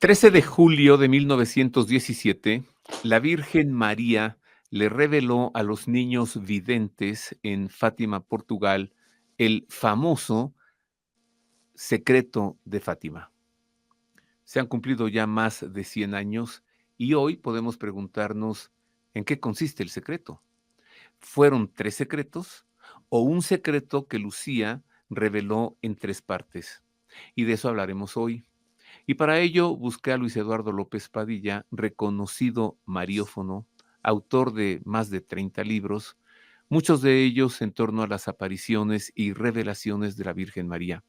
13 de julio de 1917, la Virgen María le reveló a los niños videntes en Fátima, Portugal, el famoso secreto de Fátima. Se han cumplido ya más de 100 años y hoy podemos preguntarnos en qué consiste el secreto. ¿Fueron 3 secretos o un secreto que Lucía reveló en 3 partes? Y de eso hablaremos hoy. Y para ello busqué a Luis Eduardo López Padilla, reconocido mariófono, autor de más de 30 libros, muchos de ellos en torno a las apariciones y revelaciones de la Virgen María.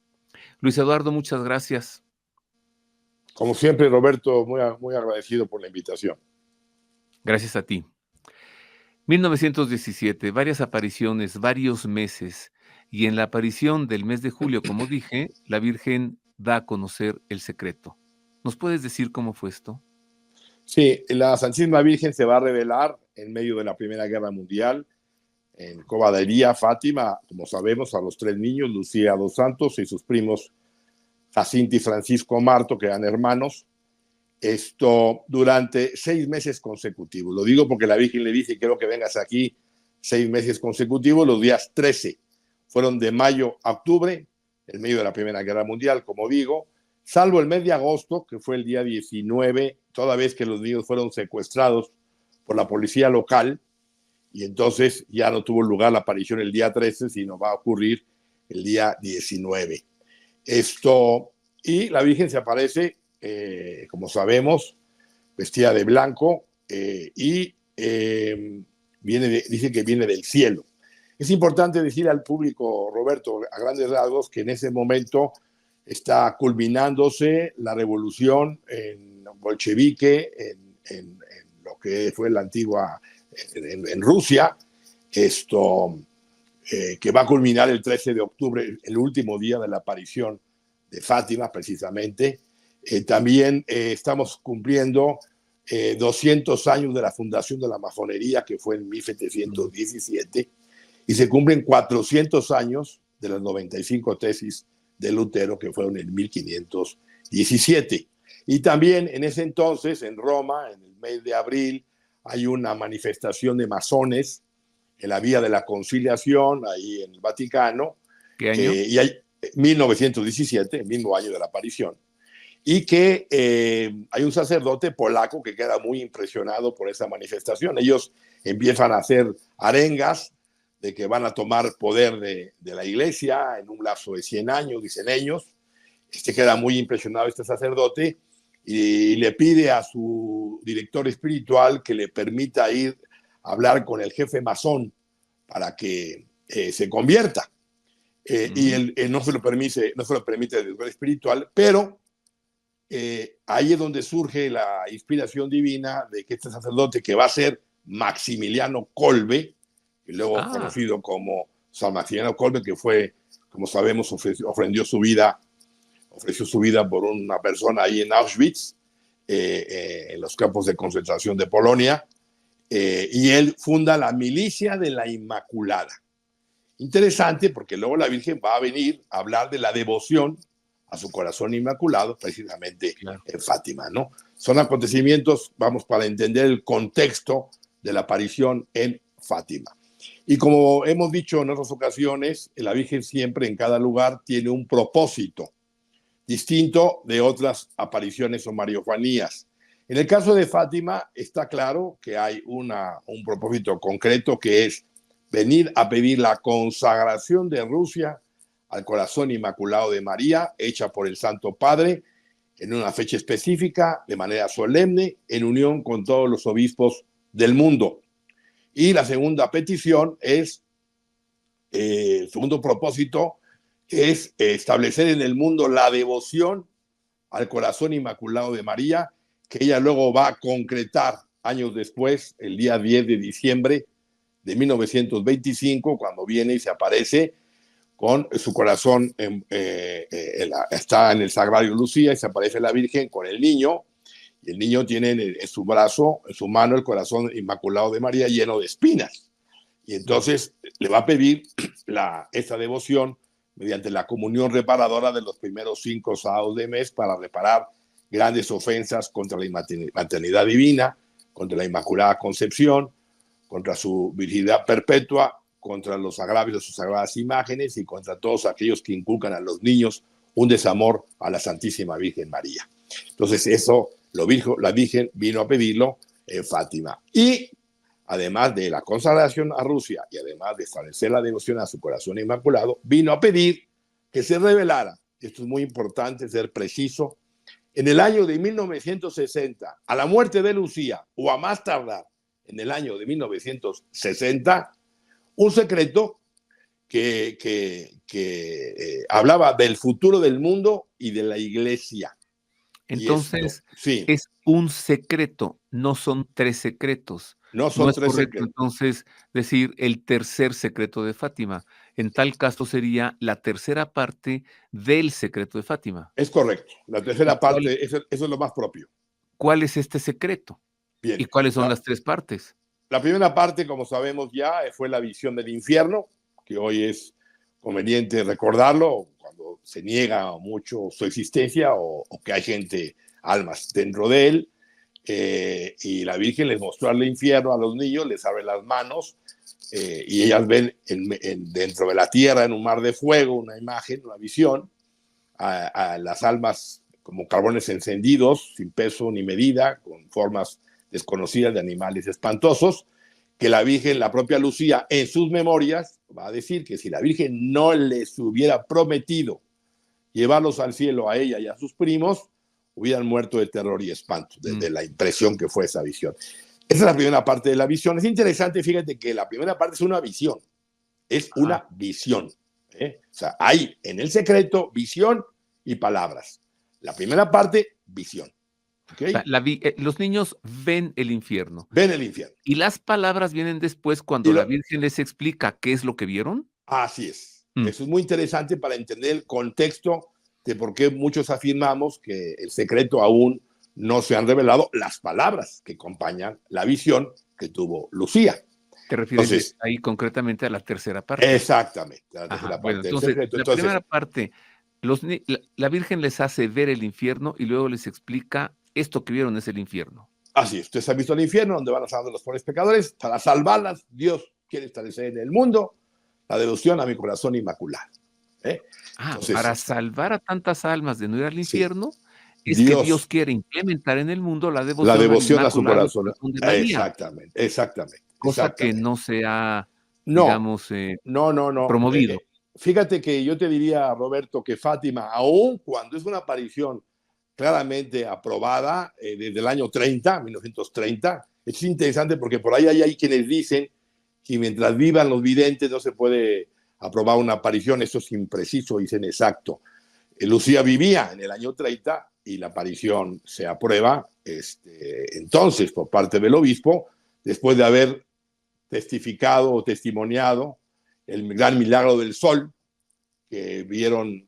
Luis Eduardo, muchas gracias. Como siempre, Roberto, muy agradecido por la invitación. Gracias a ti. 1917, varias apariciones, varios meses, y en la aparición del mes de julio, como dije, la Virgen da a conocer el secreto. ¿Nos puedes decir cómo fue esto? Sí, la Santísima Virgen se va a revelar en medio de la Primera Guerra Mundial en Covadonga, Fátima, como sabemos, a los 3 niños, Lucía dos Santos y sus primos Jacinto y Francisco Marto, que eran hermanos, durante 6 meses consecutivos. Lo digo porque la Virgen le dice, quiero que vengas aquí 6 meses consecutivos. Los días 13 fueron de mayo a octubre, en medio de la Primera Guerra Mundial, como digo, salvo el mes de agosto, que fue el día 19, toda vez que los niños fueron secuestrados por la policía local, y entonces ya no tuvo lugar la aparición el día 13, sino va a ocurrir el día 19. Y la Virgen se aparece, como sabemos, vestida de blanco, dice que viene del cielo. Es importante decir al público, Roberto, a grandes rasgos, que en ese momento está culminándose la revolución bolchevique en lo que fue la antigua, en Rusia, que va a culminar el 13 de octubre, el último día de la aparición de Fátima, precisamente. También estamos cumpliendo 200 años de la fundación de la masonería, que fue en 1717, y se cumplen 400 años de las 95 tesis de Lutero, que fueron en 1517. Y también en ese entonces, en Roma, en el mes de abril, hay una manifestación de masones en la Vía de la Conciliación, ahí en el Vaticano. ¿Qué año? Y hay 1917, el mismo año de la aparición. Y que hay un sacerdote polaco que queda muy impresionado por esa manifestación. Ellos empiezan a hacer arengas de que van a tomar poder de la iglesia en un lapso de 100 años, dicen ellos. Queda muy impresionado este sacerdote y le pide a su director espiritual que le permita ir a hablar con el jefe masón para que se convierta. Y él no se lo permite el director espiritual, pero ahí es donde surge la inspiración divina de que este sacerdote, que va a ser Maximiliano Kolbe, y luego conocido como San Maximiliano Kolbe, que fue, como sabemos, ofreció su vida por una persona ahí en Auschwitz, en los campos de concentración de Polonia, y él funda la Milicia de la Inmaculada. Interesante, porque luego la Virgen va a venir a hablar de la devoción a su corazón inmaculado, precisamente en Fátima, ¿no? Son acontecimientos, vamos, para entender el contexto de la aparición en Fátima. Y como hemos dicho en otras ocasiones, la Virgen siempre en cada lugar tiene un propósito distinto de otras apariciones o mariofanías. En el caso de Fátima está claro que hay un propósito concreto, que es venir a pedir la consagración de Rusia al corazón inmaculado de María, hecha por el Santo Padre, en una fecha específica, de manera solemne, en unión con todos los obispos del mundo. Y la segunda petición es, el segundo propósito es establecer en el mundo la devoción al corazón inmaculado de María, que ella luego va a concretar años después, el día 10 de diciembre de 1925, cuando viene y se aparece con su corazón, está en el Sagrario Lucía, y se aparece la Virgen con el niño, y el niño tiene en su brazo, en su mano, el corazón inmaculado de María lleno de espinas. Y entonces le va a pedir esa devoción mediante la comunión reparadora de los primeros 5 sábados de mes, para reparar grandes ofensas contra la maternidad divina, contra la Inmaculada Concepción, contra su virginidad perpetua, contra los agravios de sus sagradas imágenes y contra todos aquellos que inculcan a los niños un desamor a la Santísima Virgen María. Entonces eso la Virgen vino a pedirlo en Fátima. Y además de la consagración a Rusia y además de establecer la devoción a su corazón inmaculado, vino a pedir que se revelara, esto es muy importante ser preciso, en el año de 1960, a la muerte de Lucía, o a más tardar, en el año de 1960, un secreto que hablaba del futuro del mundo y de la Iglesia. Entonces, sí, es un secreto, no son 3 secretos. no son No es 3 correcto, secretos. entonces, decir el tercer secreto de Fátima. En tal caso sería la tercera parte del secreto de Fátima. Es correcto. La tercera ¿Y cuál parte, eso es lo más propio. cuál es este secreto? Bien. ¿Y cuáles son las 3 partes? La primera parte, como sabemos ya, fue la visión del infierno, que hoy es conveniente recordarlo cuando se niega mucho su existencia o que hay gente, almas dentro de él. Y la Virgen les mostró al infierno a los niños, les abre las manos y ellas ven dentro de la tierra, en un mar de fuego, una imagen, una visión, a las almas como carbones encendidos, sin peso ni medida, con formas desconocidas de animales espantosos, que la Virgen, la propia Lucía, en sus memorias, va a decir que si la Virgen no les hubiera prometido llevarlos al cielo a ella y a sus primos, hubieran muerto de terror y espanto, de la impresión que fue esa visión. Esa es la primera parte de la visión. Es interesante, fíjate que la primera parte es una visión. Es una visión. O sea, hay en el secreto visión y palabras. La primera parte, visión. ¿Okay? O sea, los niños ven el infierno. Ven el infierno. ¿Y las palabras vienen después cuando la Virgen les explica qué es lo que vieron? Así es. Eso es muy interesante para entender el contexto de por qué muchos afirmamos que el secreto aún no se han revelado las palabras que acompañan la visión que tuvo Lucía. Te refieres ahí concretamente a la tercera parte. Exactamente. La tercera parte bueno, del entonces, secreto. la primera parte, la Virgen les hace ver el infierno y luego les explica esto que vieron es el infierno. Así es. Ustedes han visto el infierno, donde van a salir los pobres pecadores. Para salvarlas, Dios quiere establecer en el mundo la devoción a mi corazón inmaculado. Entonces, para salvar a tantas almas de no ir al infierno, es Dios, que Dios quiere implementar en el mundo la devoción a su corazón. de María. Exactamente. Cosa que no se ha, digamos, promovido. Fíjate que yo te diría, Roberto, que Fátima, aun cuando es una aparición claramente aprobada desde el año 1930, es interesante porque por ahí hay quienes dicen que mientras vivan los videntes no se puede aprobar una aparición. Eso es impreciso, es inexacto. Lucía vivía en el año 30 y la aparición se aprueba entonces por parte del obispo, después de haber testificado o testimoniado el gran milagro del sol, que vivieron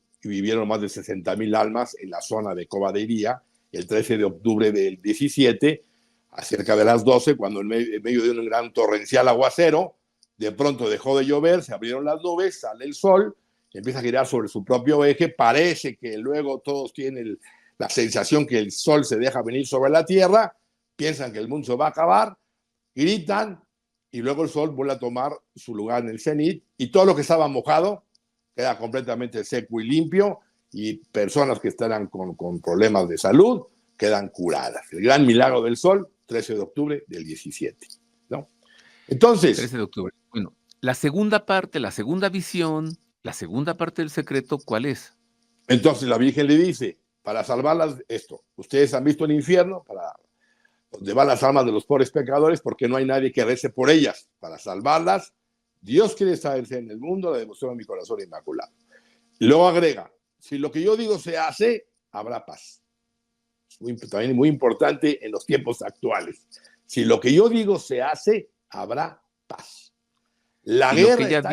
más de 60,000 almas en la zona de Cobadeiría, el 13 de octubre del 17, a cerca de las 12, cuando en medio de un gran torrencial aguacero, de pronto dejó de llover, se abrieron las nubes, sale el sol, empieza a girar sobre su propio eje, parece que luego todos tienen la sensación que el sol se deja venir sobre la tierra, piensan que el mundo se va a acabar, gritan, y luego el sol vuelve a tomar su lugar en el cenit, y todo lo que estaba mojado queda completamente seco y limpio, y personas que estarán con problemas de salud quedan curadas. El gran milagro del sol, 13 de octubre del 17, ¿no? Entonces... 13 de octubre. Bueno, la segunda parte, la segunda visión, la segunda parte del secreto, ¿cuál es? Entonces la Virgen le dice, para salvarlas, ustedes han visto el infierno, para donde van las almas de los pobres pecadores, porque no hay nadie que rece por ellas. Para salvarlas, Dios quiere establecer en el mundo la devoción a mi corazón inmaculado. Y luego agrega, si lo que yo digo se hace, habrá paz. También muy importante en los tiempos actuales. Si lo que yo digo se hace, habrá paz. La guerra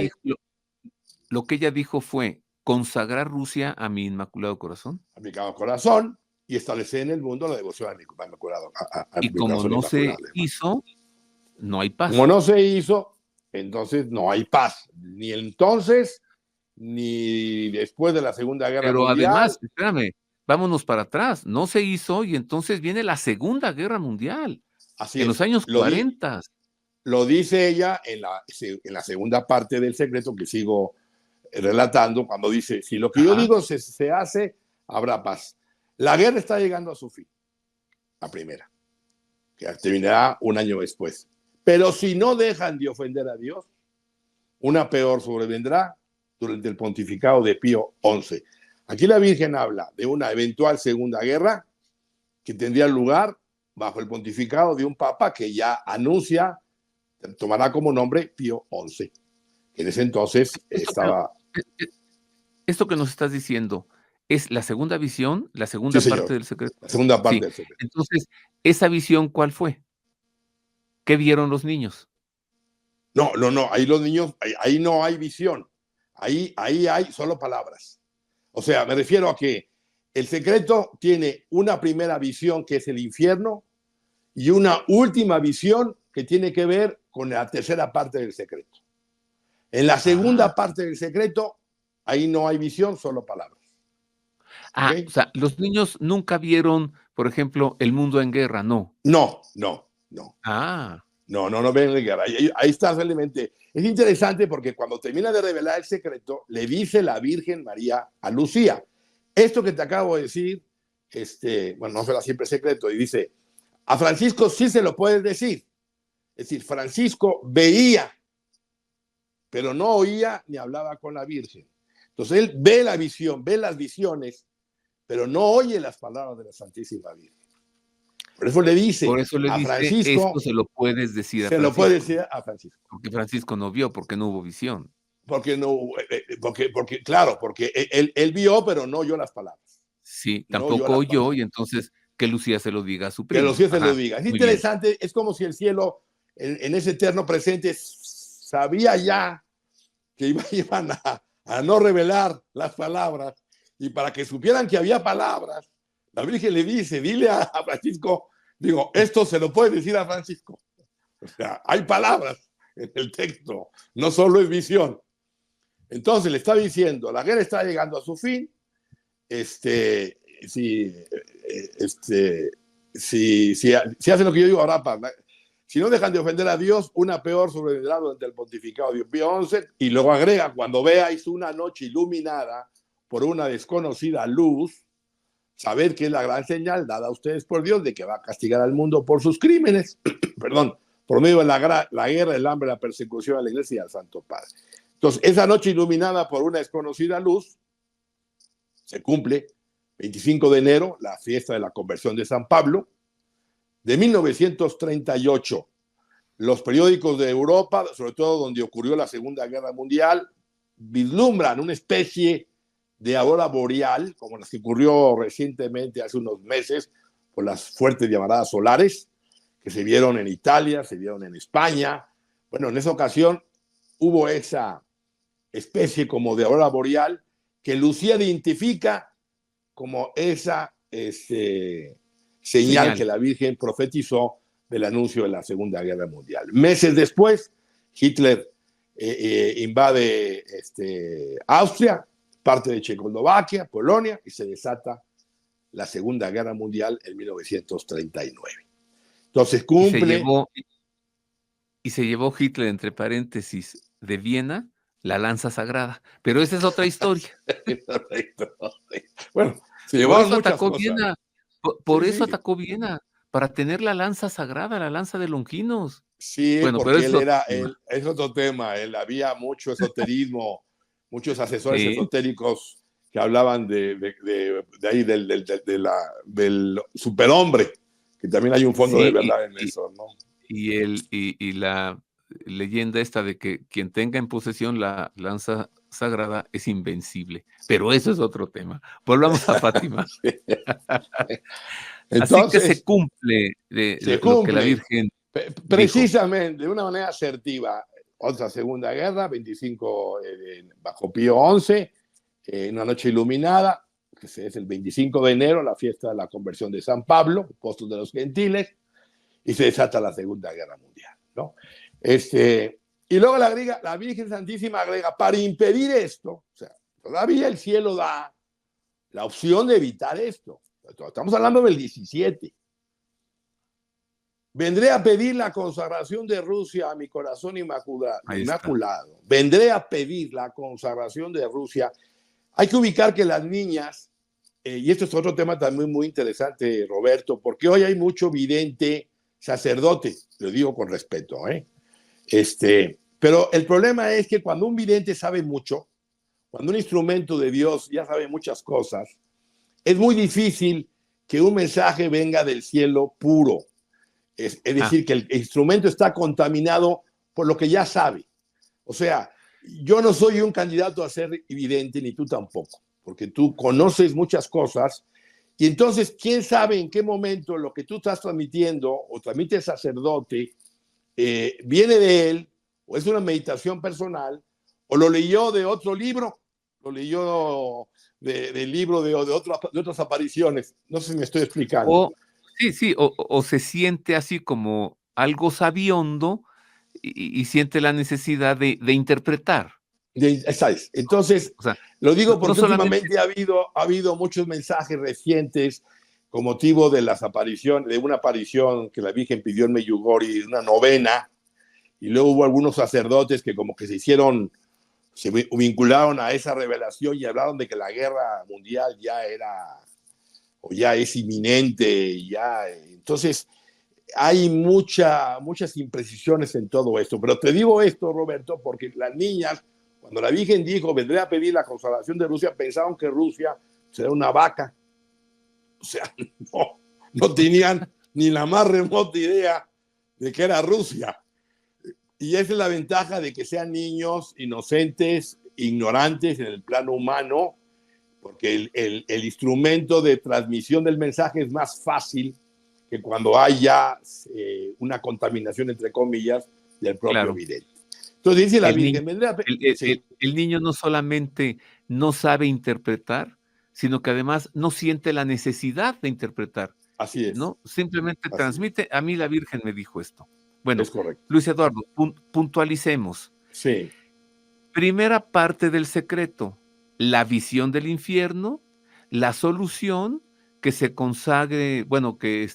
lo que ella dijo fue consagrar Rusia a mi inmaculado corazón. A mi corazón, y establecer en el mundo la devoción a mi inmaculado. Y como no se hizo, no hay paz. Como no se hizo, entonces no hay paz. Ni entonces, ni después de la Segunda Guerra Mundial. Pero además, espérame, vámonos para atrás, no se hizo y entonces viene la Segunda Guerra Mundial, Así en los es. años 40. Lo dice ella en la segunda parte del secreto que sigo relatando, cuando dice, si lo que yo Ajá. digo se hace, habrá paz. La guerra está llegando a su fin, la primera, que terminará un año después. Pero si no dejan de ofender a Dios, una peor sobrevendrá durante el pontificado de Pío XI. Aquí la Virgen habla de una eventual segunda guerra que tendría lugar bajo el pontificado de un papa que ya anuncia, tomará como nombre Pío XI, que en ese entonces Esto que, estaba... esto que nos estás diciendo, ¿es la segunda visión, la Sí, segunda parte señor, del secreto? la segunda parte Sí. del secreto. Entonces, ¿esa visión cuál fue? ¿Qué vieron los niños? No, ahí los niños, ahí no hay visión, ahí hay solo palabras. O sea, me refiero a que el secreto tiene una primera visión que es el infierno y una última visión que tiene que ver con la tercera parte del secreto. En la Ah, segunda parte del secreto, ahí no hay visión, solo palabras. o ¿Okay? sea, los niños nunca vieron, por ejemplo, El mundo en guerra, no. No. Ah, No ven la guerra. Ahí está realmente. Es interesante porque cuando termina de revelar el secreto, le dice la Virgen María a Lucía, esto que te acabo de decir, bueno, no será siempre secreto, y dice, a Francisco sí se lo puedes decir. Es decir, Francisco veía, pero no oía ni hablaba con la Virgen. Entonces él ve la visión, ve las visiones, pero no oye las palabras de la Santísima Virgen. Por eso le por dice eso le a dice, esto Francisco, se lo puedes decir a se lo puede Francisco, decir a Francisco. porque Francisco no vio, porque no hubo visión. Porque no, claro, porque él vio, pero no oyó las palabras. Sí, No oyó tampoco las oyó, palabras. y entonces que Lucía se lo diga a su Que los primo. cielos se lo Ajá, diga. Es muy bien. interesante, es como si el cielo, en ese eterno presente, sabía ya que iban a no revelar las palabras, y para que supieran que había palabras, la Virgen le dice, dile a Francisco, digo, esto se lo puede decir a Francisco. O sea, hay palabras en el texto, no solo es visión. Entonces le está diciendo, la guerra está llegando a su fin, si, si hacen lo que yo digo ahora, si no dejan de ofender a Dios, una peor sobrevendrá durante el pontificado de Pío XI, y luego agrega, cuando veáis una noche iluminada por una desconocida luz, sabed que es la gran señal dada a ustedes por Dios de que va a castigar al mundo por sus crímenes, perdón, por medio de la guerra, el hambre, la persecución a la iglesia y al Santo Padre. Entonces, esa noche iluminada por una desconocida luz, se cumple 25 de enero, la fiesta de la conversión de San Pablo, de 1938. Los periódicos de Europa, sobre todo donde ocurrió la Segunda Guerra Mundial, vislumbran una especie de aurora boreal, como las que ocurrió recientemente hace unos meses, por las fuertes llamaradas solares, que se vieron en Italia, se vieron en España. Bueno, en esa ocasión hubo esa especie como de aurora boreal que Lucía identifica como esa señal que Señal. la Virgen profetizó del anuncio de la Segunda Guerra Mundial. Meses después, Hitler invade Austria, parte de Checoslovaquia, Polonia, y se desata la Segunda Guerra Mundial en 1939. Entonces Y se cumple... llevó, y se llevó Hitler, entre paréntesis, de Viena, la lanza sagrada. Pero esa es otra historia. Bueno, se Por llevaron eso muchas atacó cosas. Viena, por Sí, eso sí. atacó Viena, para tener la lanza sagrada, la lanza de Longinos. Sí, Bueno, pero porque ese él es otro era, tema. es otro tema, él había mucho esoterismo, muchos asesores Sí, esotéricos que hablaban de ahí, del superhombre, que también hay un fondo de sí, verdad en eso, ¿no? y la leyenda esta de que quien tenga en posesión la lanza sagrada es invencible, pero eso es otro tema. Volvamos a Fátima. Así que se Entonces, cumple se lo que la cumple Virgen dijo. precisamente de una manera asertiva otra Segunda Guerra, 25 bajo Pío XI, una noche iluminada, que es el 25 de enero, la fiesta de la conversión de San Pablo, apóstol de los gentiles, y se desata la Segunda Guerra Mundial, ¿no? Y luego la Virgen Santísima agrega, para impedir esto, o sea, todavía el cielo da la opción de evitar esto. Estamos hablando del 17. Vendré a pedir la consagración de Rusia a mi corazón Ahí está. inmaculado. Vendré a pedir la consagración de Rusia. Hay que ubicar que las niñas, y esto es otro tema también muy interesante, Roberto, porque hoy hay mucho vidente sacerdote, lo digo con respeto, pero el problema es que cuando un vidente sabe mucho, cuando un instrumento de Dios ya sabe muchas cosas, es muy difícil que un mensaje venga del cielo puro. Es decir, que el instrumento está contaminado por lo que ya sabe. O sea, yo no soy un candidato a ser vidente, ni tú tampoco, porque tú conoces muchas cosas y entonces, ¿quién sabe en qué momento lo que tú estás transmitiendo o transmite el sacerdote viene de él, o es una meditación personal, o lo leyó de otro libro, lo leyó del libro de otras apariciones? No sé si me estoy explicando. Sí, o se siente así como algo sabiondo y siente la necesidad de interpretar. ¿Sabes? Entonces, O sea, lo digo no porque solamente últimamente ha habido muchos mensajes recientes con motivo de las apariciones, de una aparición que la Virgen pidió en Medjugorje, una novena, y luego hubo algunos sacerdotes que como que se vincularon a esa revelación y hablaron de que la guerra mundial ya era, o ya es inminente, ya. Entonces, hay muchas imprecisiones en todo esto. Pero te digo esto, Roberto, porque las niñas, cuando la Virgen dijo, vendré a pedir la consagración de Rusia, pensaron que Rusia será una vaca. O sea, no tenían ni la más remota idea de que era Rusia. Y esa es la ventaja de que sean niños inocentes, ignorantes en el plano humano, porque el instrumento de transmisión del mensaje es más fácil que cuando hay ya una contaminación, entre comillas, del propio claro, vidente. Entonces dice la el niño Virgen, vendrá. Sí, el niño no solamente no sabe interpretar, sino que además no siente la necesidad de interpretar, así es, ¿no? Simplemente así transmite, a mí la Virgen me dijo esto. Bueno, es correcto. Luis Eduardo, puntualicemos. Sí, Primera parte del secreto, la visión del infierno, la solución, que se consagre, bueno, que,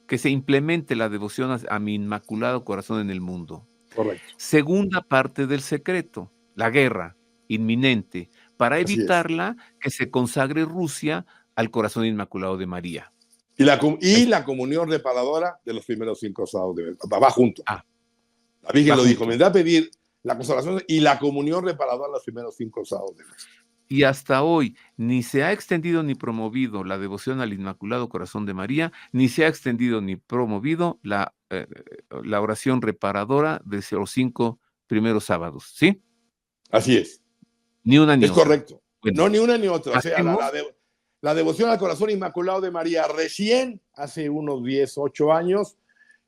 que se implemente la devoción a mi Inmaculado Corazón en el mundo. correcto, Segunda parte del secreto, la guerra inminente, para así es. evitarla, que se consagre Rusia al Corazón Inmaculado de María. Y Ahí la comunión reparadora de los primeros 5 sábados de mes. Va junto. ah, La Virgen va lo dijo, junto. vendrá a pedir la consagración y la comunión reparadora los primeros 5 sábados de mes. Y hasta hoy ni se ha extendido ni promovido la devoción al Inmaculado Corazón de María, ni se ha extendido ni promovido la oración reparadora de los 5 primeros sábados, ¿sí? Así es. Ni una ni Es otra. correcto. Bueno, No, ni una ni otra. O sea, hacemos la devoción al corazón inmaculado de María recién, hace unos 10, 8 años,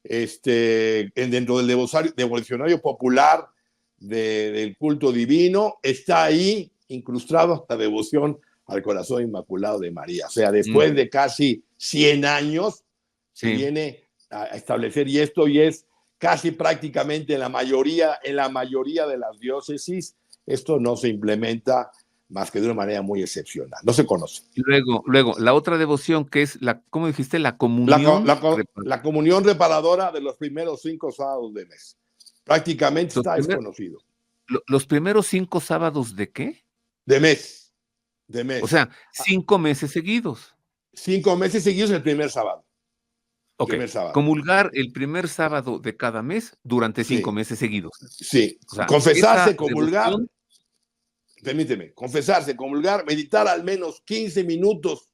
dentro del devocionario popular del culto divino, está ahí incrustado la devoción al corazón inmaculado de María. O sea, después de casi 100 años, se sí. viene a establecer, y esto y es casi prácticamente en la mayoría de las diócesis, esto no se implementa más que de una manera muy excepcional. No se conoce. Luego, la otra devoción que es ¿cómo dijiste? La comunión. La comunión reparadora de los primeros 5 sábados de mes. Prácticamente está desconocido. ¿Los primeros 5 sábados de qué? De mes. O sea, 5 meses seguidos. 5 meses seguidos el primer sábado. Ok, comulgar el primer sábado de cada mes durante 5 meses seguidos. Sí, o sea, confesarse, comulgar, devoción, permíteme, confesarse, comulgar, meditar al menos 15 minutos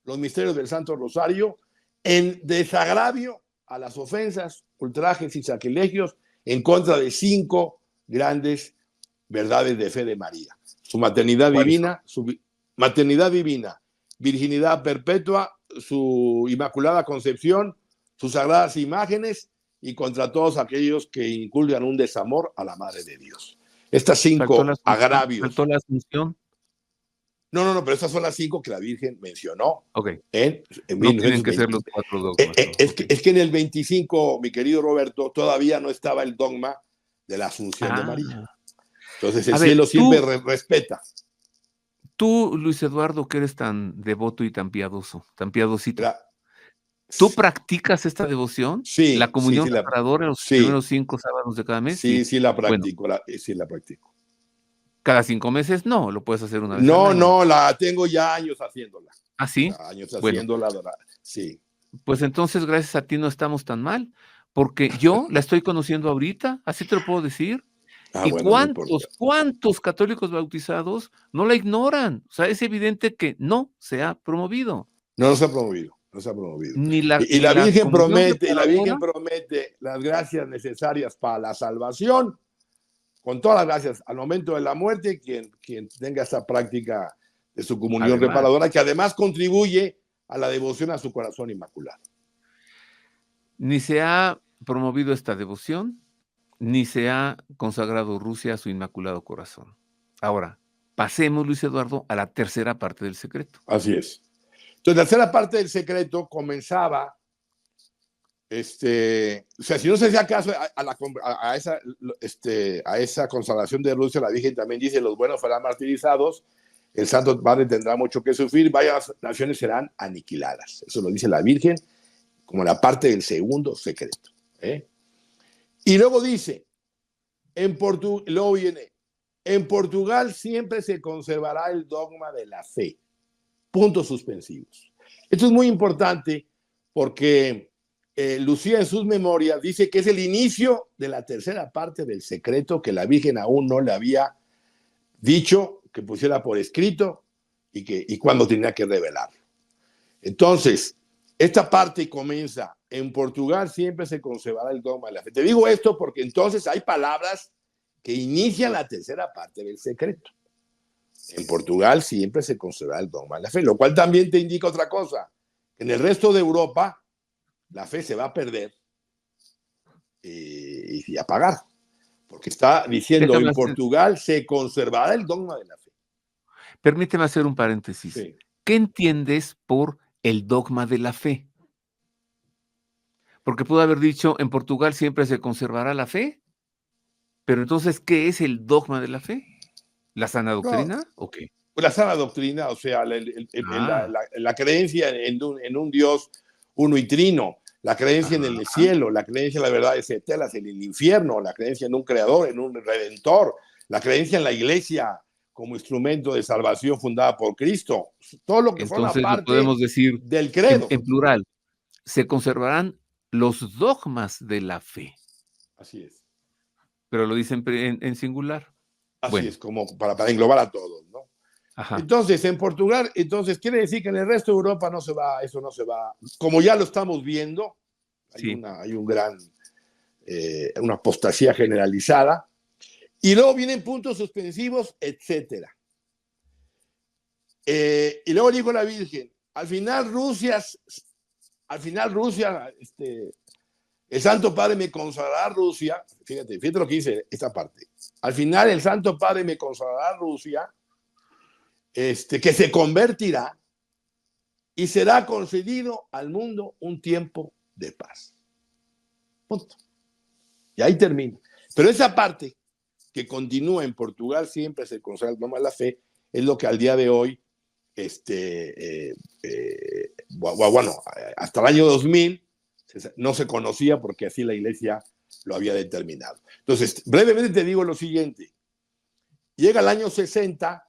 los misterios del Santo Rosario en desagravio a las ofensas, ultrajes y sacrilegios en contra de 5 grandes verdades de fe de María. Su maternidad divina, virginidad perpetua, su inmaculada concepción, sus sagradas imágenes y contra todos aquellos que inculcan un desamor a la Madre de Dios. Estas 5 agravios. ¿Faltó la Asunción? No, pero estas son las 5 que la Virgen mencionó. Okay. En no tienen que ser los 4 dogmas. Es que en el 25, mi querido Roberto, todavía no estaba el dogma de la Asunción de María. Entonces el cielo siempre respeta. Tú, Luis Eduardo, que eres tan devoto y tan piadoso, tan piadosito, Gra- ¿tú practicas esta devoción? ¿La Sí, sí, comunión reparadora los sí, primeros 5 sábados de cada mes? sí, Sí. sí la Bueno, practico, sí la practico. cada 5 meses no, lo puedes hacer una vez al No, año. no, la tengo ya años haciéndola. ¿Ah, sí? Años Bueno, haciéndola, sí. pues entonces gracias a ti no estamos tan mal, porque yo la estoy conociendo ahorita, así te lo puedo decir. Ah, ¿Y bueno, no importa. cuántos católicos bautizados no la ignoran? O sea, es evidente que no se ha promovido, No, no se ha promovido, no se ha promovido. ni la Y ni la comunión La reparadora. Virgen promete las gracias necesarias para la salvación, con todas las gracias al momento de la muerte, quien tenga esa práctica de su comunión Además, reparadora, que además contribuye a la devoción a su corazón inmaculado. ni se ha promovido esta devoción, ni se ha consagrado Rusia a su Inmaculado Corazón. Ahora, pasemos, Luis Eduardo, a la tercera parte del secreto. Así es. Entonces, la tercera parte del secreto comenzaba, o sea, si no se hacía caso a esa consagración de Rusia, la Virgen también dice, los buenos serán martirizados, el Santo Padre tendrá mucho que sufrir, varias naciones serán aniquiladas. Eso lo dice la Virgen como la parte del segundo secreto. Y luego dice, luego viene, en Portugal siempre se conservará el dogma de la fe. Puntos suspensivos. Esto es muy importante porque Lucía en sus memorias dice que es el inicio de la tercera parte del secreto que la Virgen aún no le había dicho que pusiera por escrito y cuando tenía que revelarlo. Entonces, esta parte comienza, en Portugal siempre se conservará el dogma de la fe. Te digo esto porque entonces hay palabras que inician la tercera parte del secreto. En Portugal siempre se conservará el dogma de la fe, lo cual también te indica otra cosa, que en el resto de Europa la fe se va a perder y apagar, porque está diciendo Déjame en hacer Portugal se conservará el dogma de la fe. Permíteme hacer un paréntesis. Sí. ¿Qué entiendes por el dogma de la fe? Porque pudo haber dicho, en Portugal siempre se conservará la fe, pero entonces, ¿qué es el dogma de la fe? ¿La sana No, doctrina o qué? la sana doctrina, o sea, Ah, la creencia en un Dios uno y trino, la creencia en el ajá. cielo, la creencia en las verdades eternas, en el infierno, la creencia en un creador, en un redentor, la creencia en la iglesia como instrumento de salvación fundada por Cristo, todo lo que forma Entonces lo parte podemos decir del credo. en plural, se conservarán los dogmas de la fe, Así es. pero lo dicen en singular. Así Bueno, es, como para englobar a todos, ¿no? ajá, Entonces, en Portugal, entonces quiere decir que en el resto de Europa no se va, eso no se va, como ya lo estamos viendo, sí. hay un gran, una apostasía generalizada, y luego vienen puntos suspensivos, etcétera. Y luego dijo la Virgen, al final Rusia, el Santo Padre me consagrará a Rusia, fíjate lo que dice esta parte, al final el Santo Padre me consagrará a Rusia, que se convertirá y será concedido al mundo un tiempo de paz. Punto. Y ahí termina. Pero esa parte que continúa en Portugal siempre se consagra el dogma de la fe, es lo que al día de hoy, bueno, hasta el año 2000 no se conocía porque así la iglesia lo había determinado. Entonces, brevemente te digo lo siguiente. Llega el año 60,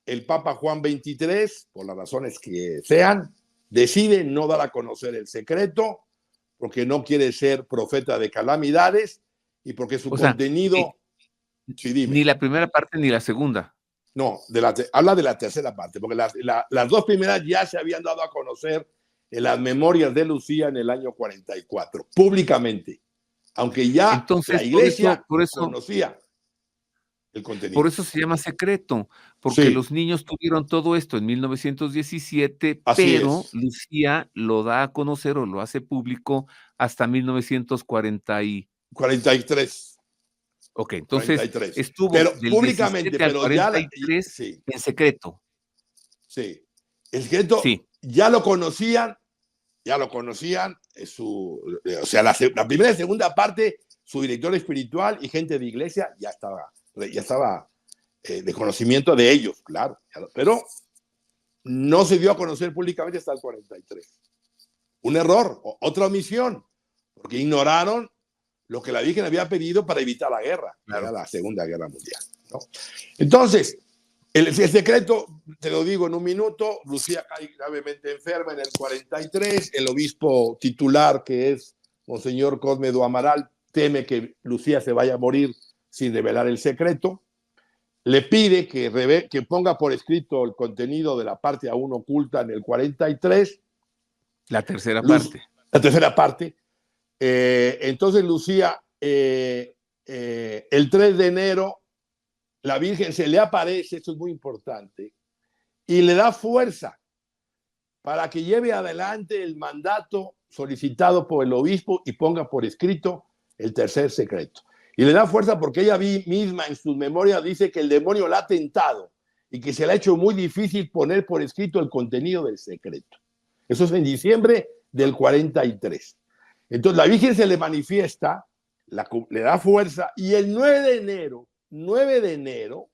el Papa Juan XXIII, por las razones que sean, decide no dar a conocer el secreto porque no quiere ser profeta de calamidades y porque su O sea, contenido... Sí, dime. ni la primera parte ni la segunda. No, habla de la tercera parte, porque las dos primeras ya se habían dado a conocer en las memorias de Lucía en el año 44, públicamente, aunque ya la Entonces, iglesia conocía el por contenido. eso se llama secreto, porque Sí, los niños tuvieron todo esto en 1917, así pero es. Lucía lo da a conocer o lo hace público hasta 1940 y 43, entonces 43. estuvo Pero del públicamente, 17 al pero ya, 43 sí, en secreto. sí. El secreto Sí, ya lo conocían, o sea, la primera y segunda parte, su director espiritual y gente de iglesia ya estaba de conocimiento de ellos, claro, pero no se dio a conocer públicamente hasta el 43. Un error, otra omisión, porque ignoraron lo que la Virgen había pedido para evitar la guerra, que era la Segunda Guerra Mundial, ¿no? Entonces, el secreto, te lo digo en un minuto, Lucía cae gravemente enferma en el 43, el obispo titular, que es Monseñor Cosme do Amaral, teme que Lucía se vaya a morir sin revelar el secreto, le pide que ponga por escrito el contenido de la parte aún oculta en el 43. La tercera parte. La tercera parte. Entonces Lucía, el 3 de enero, la Virgen se le aparece, esto es muy importante, y le da fuerza para que lleve adelante el mandato solicitado por el obispo y ponga por escrito el tercer secreto. Y le da fuerza porque ella misma en sus memorias dice que el demonio la ha tentado y que se le ha hecho muy difícil poner por escrito el contenido del secreto. Eso es en diciembre del 43. Entonces la Virgen se le manifiesta, le da fuerza, y el 9 de enero,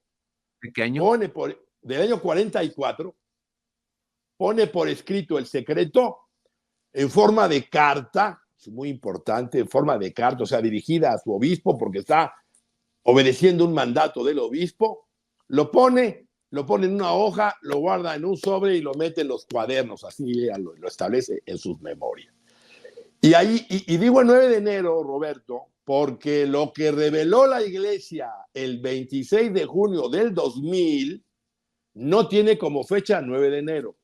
¿de qué año? Del año 44, pone por escrito el secreto en forma de carta, es muy importante, en forma de carta, o sea, dirigida a su obispo, porque está obedeciendo un mandato del obispo, lo pone en una hoja, lo guarda en un sobre y lo mete en los cuadernos, así ella lo establece en sus memorias. Y ahí, y digo el 9 de enero, Roberto, porque lo que reveló la Iglesia el 26 de junio del 2000 no tiene como fecha 9 de enero,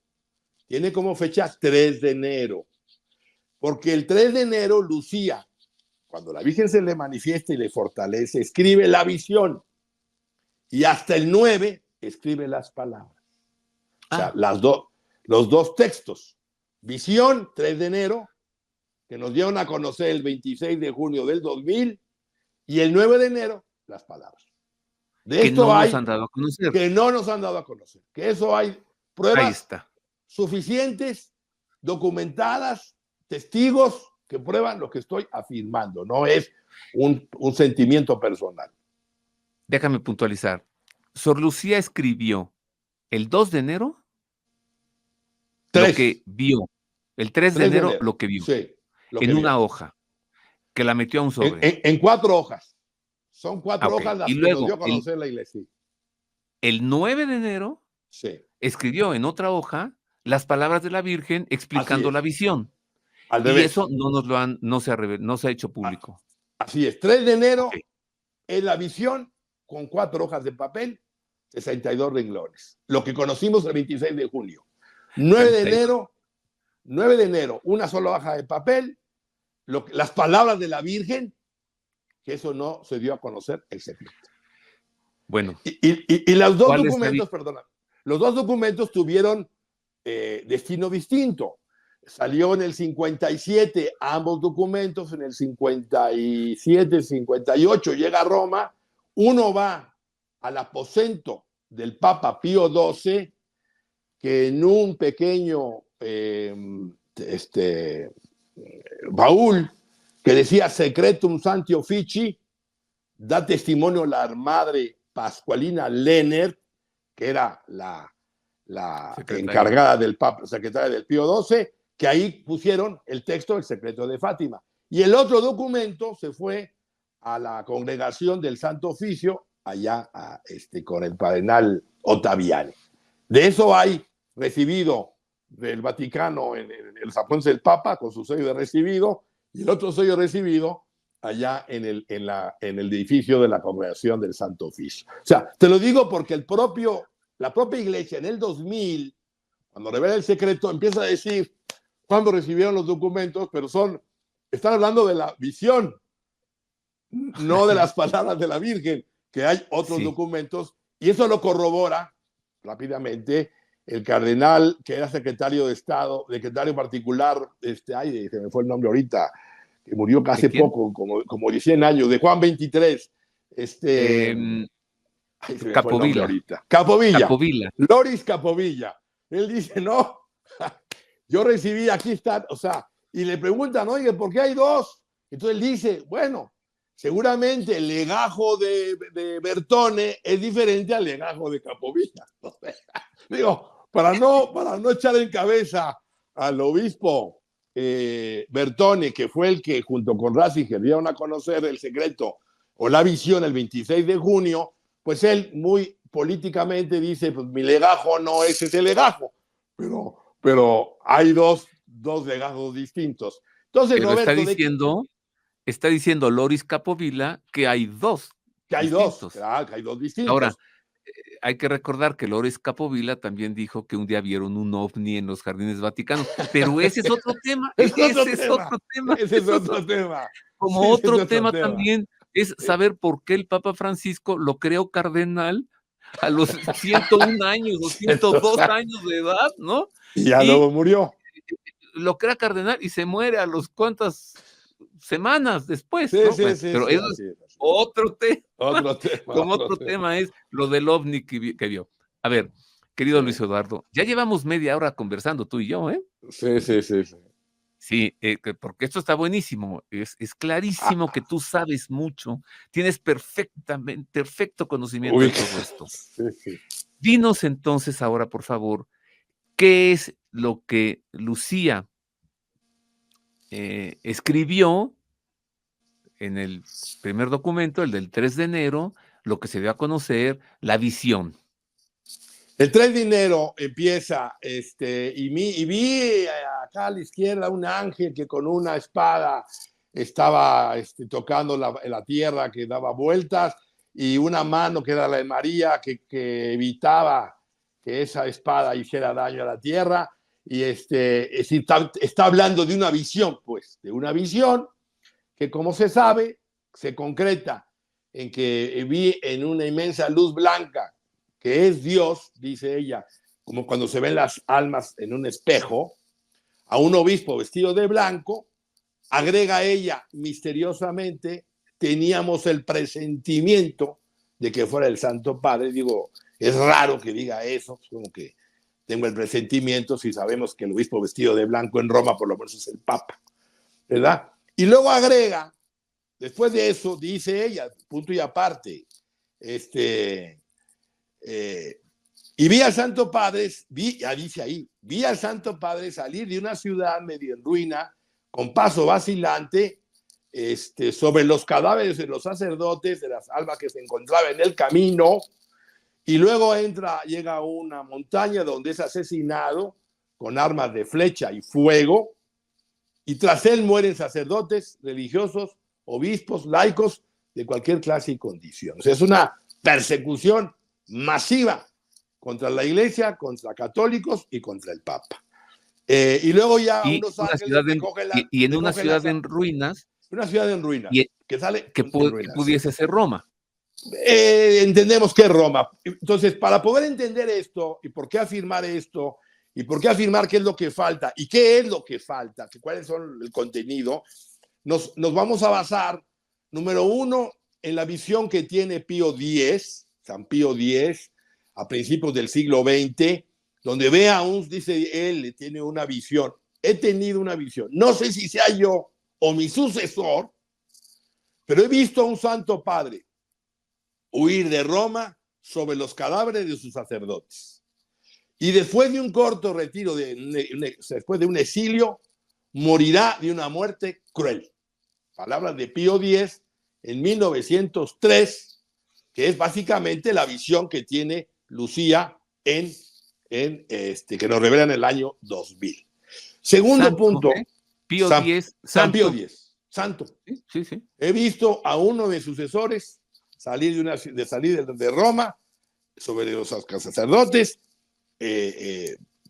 tiene como fecha 3 de enero. Porque el 3 de enero, Lucía, cuando la Virgen se le manifiesta y le fortalece, escribe la visión. Y hasta el 9 escribe las palabras. O sea, los dos textos. Visión, 3 de enero, que nos dieron a conocer el 26 de junio del 2000, y el 9 de enero, las palabras. De que esto no hay, nos han dado a conocer. que no nos han dado a conocer. Que eso hay pruebas suficientes, documentadas, testigos que prueban lo que estoy afirmando. No es un sentimiento personal. Déjame puntualizar. Sor Lucía escribió el 2 de enero lo que vio. El 3 de enero lo que vio. Sí, en una hoja que la metió a un sobre. En 4 hojas. Son 4 hojas las que nos dio a conocer la Iglesia. El 9 de enero escribió en otra hoja las palabras de la Virgen explicando la visión. Y eso no se ha hecho público. Así es. 3 de enero es la visión con 4 hojas de papel, 62 renglones. Lo que conocimos el 26 de junio. 9 de enero, una sola hoja de papel, las palabras de la Virgen, que eso no se dio a conocer el secreto. Bueno. Y los dos documentos, los dos documentos tuvieron destino distinto. Salió en el 57 ambos documentos, en el 57, 58 llega a Roma, uno va al aposento del Papa Pío XII, que en un pequeño baúl que decía Secretum Sancti Officii, da testimonio la madre Pascualina Lennert, que era la encargada del Papa, secretaria del Pío XII, que ahí pusieron el texto del secreto de Fátima. Y el otro documento se fue a la congregación del Santo Oficio, allá con el cardenal Ottaviani. De eso hay recibido del Vaticano en el zapones del Papa, con su sello de recibido, y el otro sello recibido allá en el edificio de la congregación del Santo Oficio. O sea, te lo digo porque la propia Iglesia en el 2000, cuando revela el secreto, empieza a decir cuándo recibieron los documentos, pero están hablando de la visión, no de las palabras de la Virgen, que hay otros documentos, y eso lo corrobora rápidamente el cardenal, que era secretario de Estado, secretario particular, se me fue el nombre ahorita, que murió hace poco, como de 100 años, de Juan 23, Capovilla. Loris Capovilla. Él dice, no, yo recibí, aquí está, o sea, y le preguntan, oye, ¿por qué hay 2? Entonces él dice, bueno, seguramente el legajo de Bertone es diferente al legajo de Capovilla. Digo, para no echar en cabeza al obispo Bertone, que fue el que junto con Ratzinger dieron a conocer el secreto o la visión el 26 de junio, pues él muy políticamente dice, pues mi legajo no es ese legajo, pero hay dos legajos distintos. Entonces, Pero Roberto, está diciendo Loris Capovilla que hay dos que hay distintos. claro, que hay dos distintos. Ahora, hay que recordar que Loris Capovilla también dijo que un día vieron un ovni en los jardines vaticanos, pero ese es otro tema. Ese es otro tema. Como sí, otro tema también es saber por qué el Papa Francisco lo creó cardenal a los 101 años o 102 años de edad, ¿no? Y luego murió. Lo crea cardenal y se muere a los cuantas semanas después, sí, ¿no? Sí, bueno, sí, pero sí, eso es otro tema. Otro tema es lo del ovni que vio. A ver, querido Luis Eduardo, ya llevamos media hora conversando tú y yo, ¿eh? Sí. Sí, porque esto está buenísimo, es clarísimo que tú sabes mucho, tienes perfecto conocimiento de todo esto. Sí. Dinos entonces ahora, por favor, ¿qué es lo que Lucía escribió en el primer documento, el del 3 de enero, lo que se dio a conocer, la visión? El 3 de enero empieza, y vi acá a la izquierda un ángel que con una espada estaba tocando la tierra que daba vueltas, y una mano que era la de María que evitaba que esa espada hiciera daño a la tierra, y está hablando de una visión, pues, de una visión que, como se sabe, se concreta en que vi en una inmensa luz blanca, que es Dios, dice ella, como cuando se ven las almas en un espejo, a un obispo vestido de blanco. Agrega ella misteriosamente, teníamos el presentimiento de que fuera el Santo Padre. Digo, es raro que diga eso, como que tengo el presentimiento si sabemos que el obispo vestido de blanco en Roma por lo menos es el Papa, ¿verdad? Y luego agrega, después de eso, dice ella, punto y aparte, y vi al Santo Padre, dice ahí, vi al Santo Padre salir de una ciudad medio en ruina, con paso vacilante, sobre los cadáveres de los sacerdotes, de las almas que se encontraban en el camino, y luego llega a una montaña donde es asesinado con armas de flecha y fuego, y tras él mueren sacerdotes, religiosos, obispos, laicos, de cualquier clase y condición. O sea, es una persecución masiva contra la iglesia, contra católicos y contra el Papa. Y luego ya unos ángeles en una ciudad en ruinas. Una ciudad en ruinas. Que pudiese ser Roma. Entendemos que es Roma. Entonces, para poder entender esto y por qué afirmar esto y por qué afirmar qué es lo que falta y qué es lo que falta, cuáles son el contenido, nos vamos a basar, número uno, en la visión que tiene Pío X, San Pío X, a principios del siglo XX, donde ve dice él, tiene una visión. He tenido una visión. No sé si sea yo o mi sucesor, pero he visto a un Santo Padre huir de Roma sobre los cadáveres de sus sacerdotes. Y después de un corto retiro, después de un exilio, morirá de una muerte cruel. Palabras de Pío X en 1903, que es básicamente la visión que tiene Lucía que nos revela en el año 2000. Segundo punto. Pío X. San Pío X. Santo. Sí. He visto a uno de sus sucesores salir de Roma sobre los sacerdotes.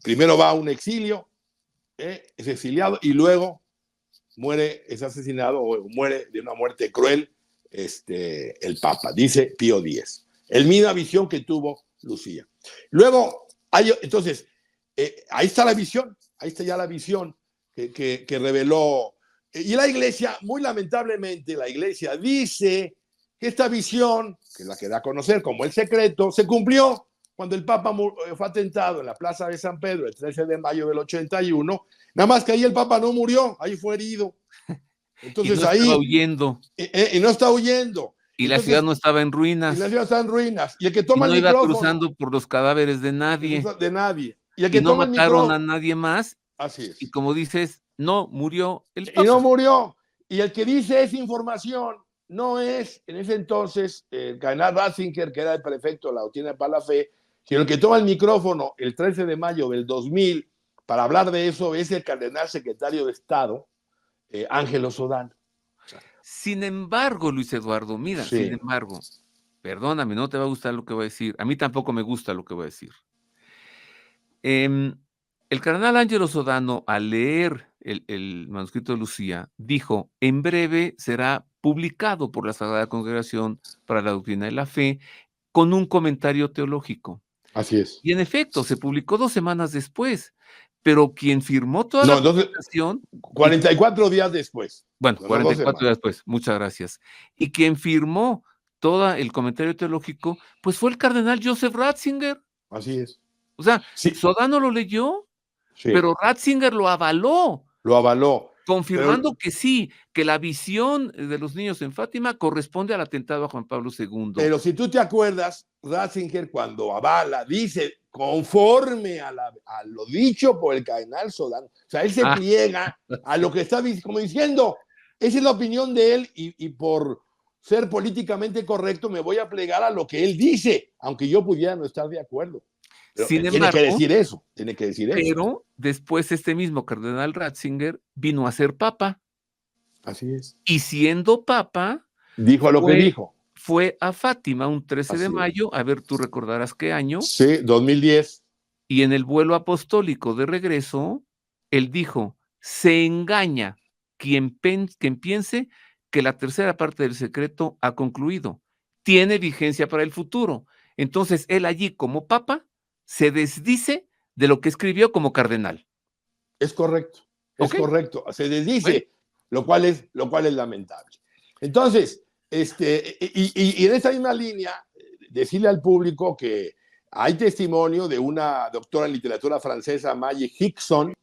Primero va a un exilio, es exiliado y luego es asesinado o muere de una muerte cruel el Papa, dice Pío X. El misma visión que tuvo Lucía. Luego, entonces, ahí está la visión, ahí está ya la visión que reveló. Y la iglesia, muy lamentablemente, la iglesia dice que esta visión, que la que da a conocer como el secreto, se cumplió cuando el Papa fue atentado en la Plaza de San Pedro el 13 de mayo del 81, nada más que ahí el Papa no murió, ahí fue herido. Y no Entonces estaba ahí, huyendo. y no está huyendo. Y la ciudad Entonces, no estaba en y la ruinas. ciudad está en ruinas. Y el que Y toma el no iba micrófono, cruzando por los cadáveres de nadie. de nadie. Y el Y que no toma el mataron a micrófono, nadie más. así Y es. como dices, no murió el Y no Papa. murió. Y el que dice esa información no es, en ese entonces, el cardenal Ratzinger, que era el prefecto de la Doctrina para la Fe, sino el que toma el micrófono el 13 de mayo del 2000 para hablar de eso es el cardenal secretario de Estado, Ángelo Sodano. Sin embargo, Luis Eduardo, mira, sin Sí, embargo, perdóname, no te va a gustar lo que voy a decir. A mí tampoco me gusta lo que voy a decir. El cardenal Ángelo Sodano, al leer el manuscrito de Lucía, dijo, en breve será publicado por la Sagrada Congregación para la Doctrina de la Fe con un comentario teológico. así es. Y en efecto, se publicó 2 semanas después, pero quien firmó toda No, la entonces, publicación, y 44 días después. bueno, No, 44 días después, muchas gracias. Y quien firmó todo el comentario teológico, pues fue el cardenal Joseph Ratzinger. Así es. O sea, Sí, Sodano lo leyó, sí, pero Ratzinger lo avaló, lo avaló. confirmando Pero, que sí, que la visión de los niños en Fátima corresponde al atentado a Juan Pablo II. pero si tú te acuerdas, Ratzinger cuando avala, dice conforme a lo dicho por el cardenal Sodano. O sea, él se Ah, pliega a lo que está como diciendo, esa es la opinión de él y por ser políticamente correcto me voy a plegar a lo que él dice, aunque yo pudiera no estar de acuerdo. Pero sin tiene que embargo, decir eso, tiene que decir eso. pero después este mismo cardenal Ratzinger vino a ser papa, Así es. y siendo papa, Dijo lo que fue dijo. fue a Fátima un 13 de Así es. mayo, a ver, tú recordarás qué año, Sí, 2010. y en el vuelo apostólico de regreso, él dijo: "Se engaña quien piense que la tercera parte del secreto ha concluido, tiene vigencia para el futuro". Entonces, él allí como papa se desdice de lo que escribió como cardenal, Es correcto, es ¿okey? correcto. Se Bueno, desdice, lo cual es lamentable. Entonces, y en esta misma línea, decirle al público que hay testimonio de una doctora en literatura francesa, Maggie Hickson,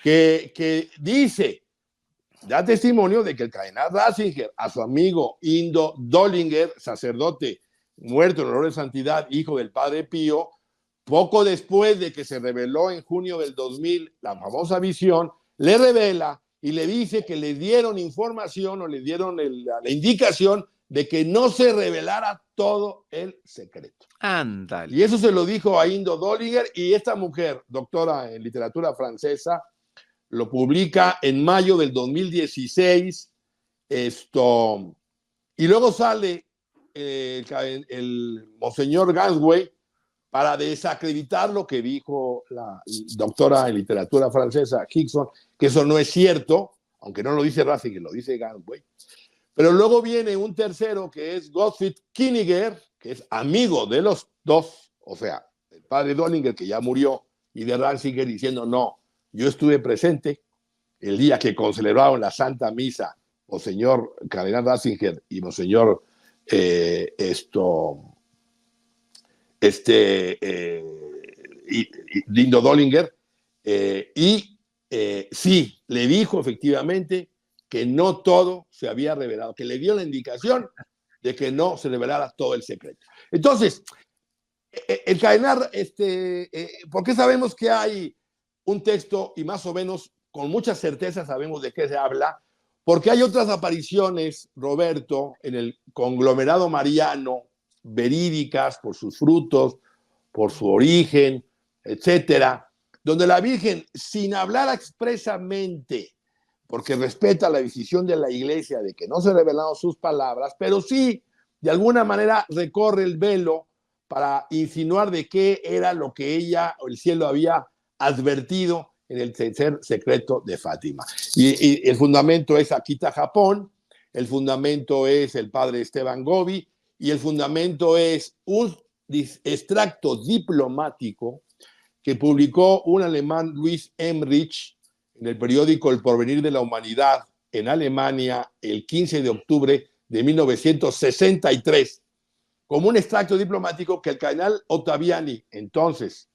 que dice, da testimonio de que el cardenal Ratzinger, a su amigo Indo Dollinger, sacerdote muerto en honor de santidad, hijo del padre Pío, poco después de que se reveló en junio del 2000 la famosa visión, le revela y le dice que le dieron información o le dieron la indicación de que no se revelara todo el secreto. Y ándale. eso se lo dijo a Indo Dollinger y esta mujer, doctora en literatura francesa, lo publica en mayo del 2016. Y luego sale el monseñor Gansway para desacreditar lo que dijo la doctora en literatura francesa Hickson, que eso no es cierto, aunque no lo dice Ratzinger, lo dice Gansway. Pero luego viene un tercero que es Gottfried Kiniger, que es amigo de los dos, o sea, el padre Dollinger, que ya murió, y de Ratzinger diciendo, no, yo estuve presente el día que celebraron la Santa Misa, Monseñor Cardenal Ratzinger y Monseñor Lindo Dollinger, sí, le dijo efectivamente que no todo se había revelado, que le dio la indicación de que no se revelara todo el secreto. Entonces, el cardenal, ¿por qué sabemos que hay un texto y más o menos con mucha certeza sabemos de qué se habla? Porque hay otras apariciones, Roberto, en el conglomerado mariano, verídicas por sus frutos, por su origen, etcétera, donde la Virgen, sin hablar expresamente, porque respeta la decisión de la Iglesia de que no se revelaron sus palabras, pero sí, de alguna manera, recorre el velo para insinuar de qué era lo que ella o el cielo había advertido en el tercer secreto de Fátima. Y el fundamento es Akita Japón, el fundamento es el padre Esteban Gobi, y el fundamento es un extracto diplomático que publicó un alemán, Luis Emmerich, en el periódico El Porvenir de la Humanidad en Alemania el 15 de octubre de 1963, como un extracto diplomático que el cardenal Ottaviani, entonces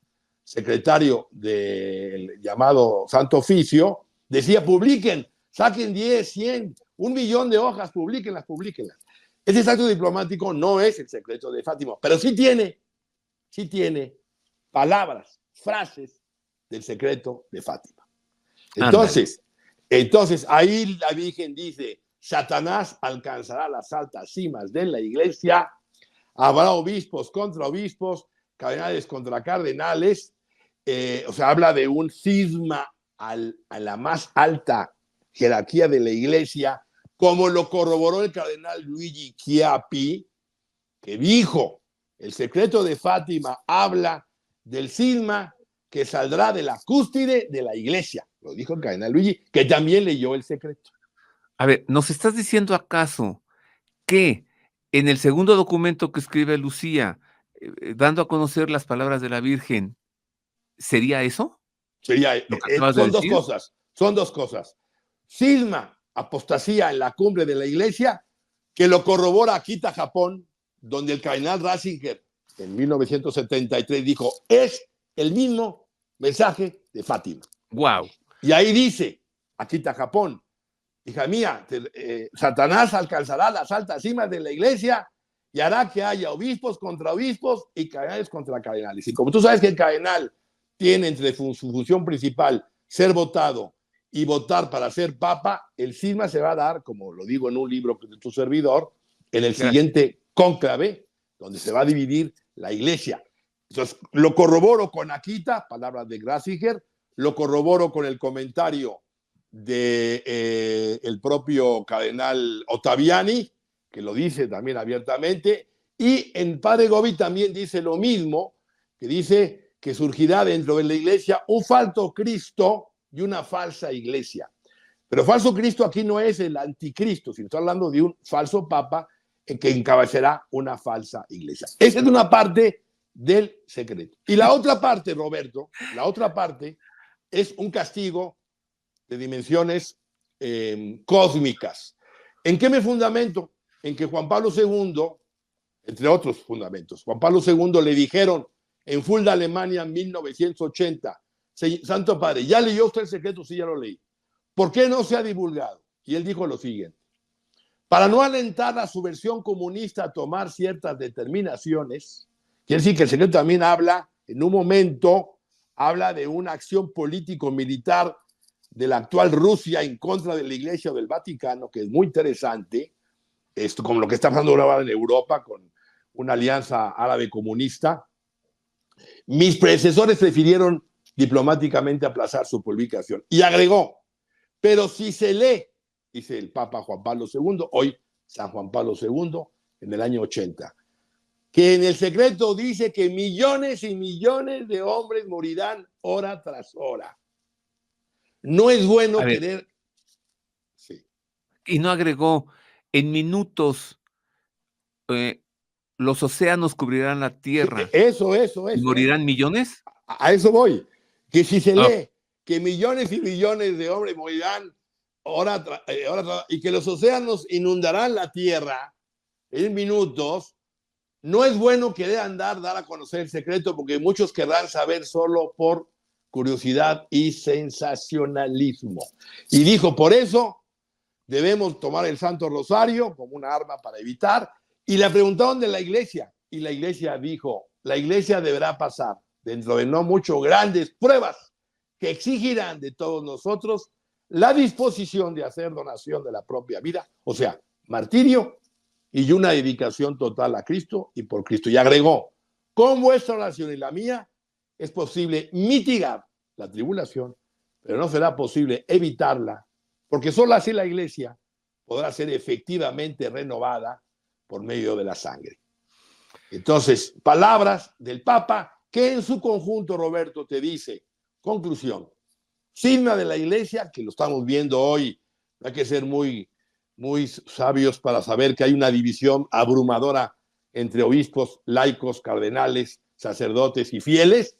secretario del llamado Santo Oficio, decía, publiquen saquen 10, 100, 1 millón de hojas, publíquenlas. Ese acto diplomático no es el secreto de Fátima, pero sí tiene palabras, frases del secreto de Fátima. Entonces, ahí la Virgen dice, Satanás alcanzará las altas cimas de la iglesia, habrá obispos contra obispos, cardenales contra cardenales, o sea, habla de un cisma a la más alta jerarquía de la iglesia, como lo corroboró el cardenal Luigi Chiappi, que dijo, el secreto de Fátima habla del cisma que saldrá de la cúspide de la iglesia. Lo dijo el cardenal Luigi, que también leyó el secreto. A ver, ¿nos estás diciendo acaso que en el segundo documento que escribe Lucía, dando a conocer las palabras de la Virgen, sería eso? Sería, ¿Lo que acabas de son decir? son dos cosas. Cisma, apostasía en la cumbre de la iglesia, que lo corrobora Akita, Japón, donde el cardenal Ratzinger en 1973 dijo, es el mismo mensaje de Fátima. Wow. Y ahí dice, Akita, Japón, hija mía, Satanás alcanzará las altas cimas de la iglesia y hará que haya obispos contra obispos y cardenales contra cardenales. Y como tú sabes que el cardenal tiene entre su función principal ser votado y votar para ser papa, el cisma se va a dar, como lo digo en un libro de tu servidor, en el siguiente cónclave, donde se va a dividir la iglesia. Entonces, lo corroboro con Akita, palabras de Ratzinger, lo corroboro con el comentario de el propio cardenal Ottaviani, que lo dice también abiertamente, y en Padre Gobi también dice lo mismo, que dice que surgirá dentro de la iglesia un falso Cristo y una falsa iglesia. Pero falso Cristo aquí no es el anticristo, sino está hablando de un falso papa que encabezará una falsa iglesia. Esa es una parte del secreto. Y la otra parte, Roberto, la otra parte es un castigo de dimensiones cósmicas. ¿En qué me fundamento? En que Juan Pablo II, entre otros fundamentos, Juan Pablo II le dijeron en Fulda, Alemania, en 1980, Santo Padre, ¿ya leyó usted el secreto? Sí, ya lo leí. ¿Por qué no se ha divulgado? Y él dijo lo siguiente, para no alentar a su versión comunista a tomar ciertas determinaciones, quiere decir que el secreto también habla, en un momento, habla de una acción político-militar de la actual Rusia en contra de la Iglesia o del Vaticano, que es muy interesante, esto como lo que está pasando ahora en Europa con una alianza árabe comunista. Mis predecesores prefirieron diplomáticamente aplazar su publicación. Y agregó, pero si se lee, dice el Papa Juan Pablo II, hoy San Juan Pablo II, en el año 80, que en el secreto dice que millones y millones de hombres morirán hora tras hora. No es bueno querer... Sí. Y no agregó, en minutos los océanos cubrirán la tierra. Sí, eso. ¿Y morirán millones? A eso voy. Que si se lee que millones y millones de hombres morirán y que los océanos inundarán la tierra en minutos, no es bueno querer dar a conocer el secreto porque muchos querrán saber solo por curiosidad y sensacionalismo. Y dijo, por eso debemos tomar el Santo Rosario como una arma para evitar. Y le preguntaron de la iglesia, y la iglesia dijo, la iglesia deberá pasar dentro de no mucho grandes pruebas que exigirán de todos nosotros la disposición de hacer donación de la propia vida, o sea, martirio y una dedicación total a Cristo y por Cristo. Y agregó, con vuestra oración y la mía es posible mitigar la tribulación, pero no será posible evitarla, porque solo así la iglesia podrá ser efectivamente renovada por medio de la sangre. Entonces, palabras del Papa que en su conjunto, Roberto, te dice, conclusión, signa de la iglesia, que lo estamos viendo hoy, no hay que ser muy sabios para saber que hay una división abrumadora entre obispos, laicos, cardenales, sacerdotes y fieles,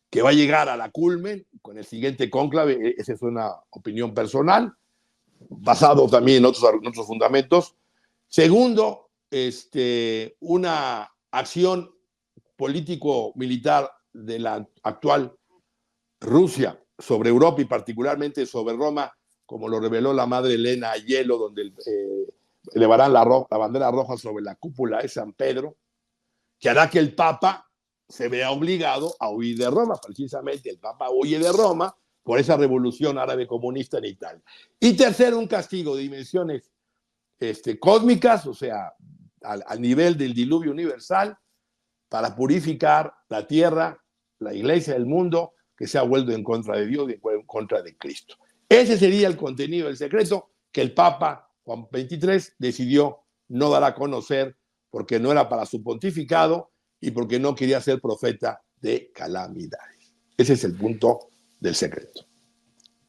que va a llegar a la culmen con el siguiente cónclave. Esa es una opinión personal, basado también en otros fundamentos. Segundo, una acción político-militar de la actual Rusia sobre Europa y particularmente sobre Roma como lo reveló la madre Elena Ayeló, donde elevarán la bandera roja sobre la cúpula de San Pedro, que hará que el Papa se vea obligado a huir de Roma. Precisamente el Papa huye de Roma por esa revolución árabe comunista en Italia. Y tercero, un castigo de dimensiones cósmicas, o sea, al nivel del diluvio universal, para purificar la tierra, la iglesia, el mundo, que se ha vuelto en contra de Dios y en contra de Cristo. Ese sería el contenido del secreto que el Papa Juan XXIII decidió no dar a conocer porque no era para su pontificado y porque no quería ser profeta de calamidades. Ese es el punto del secreto.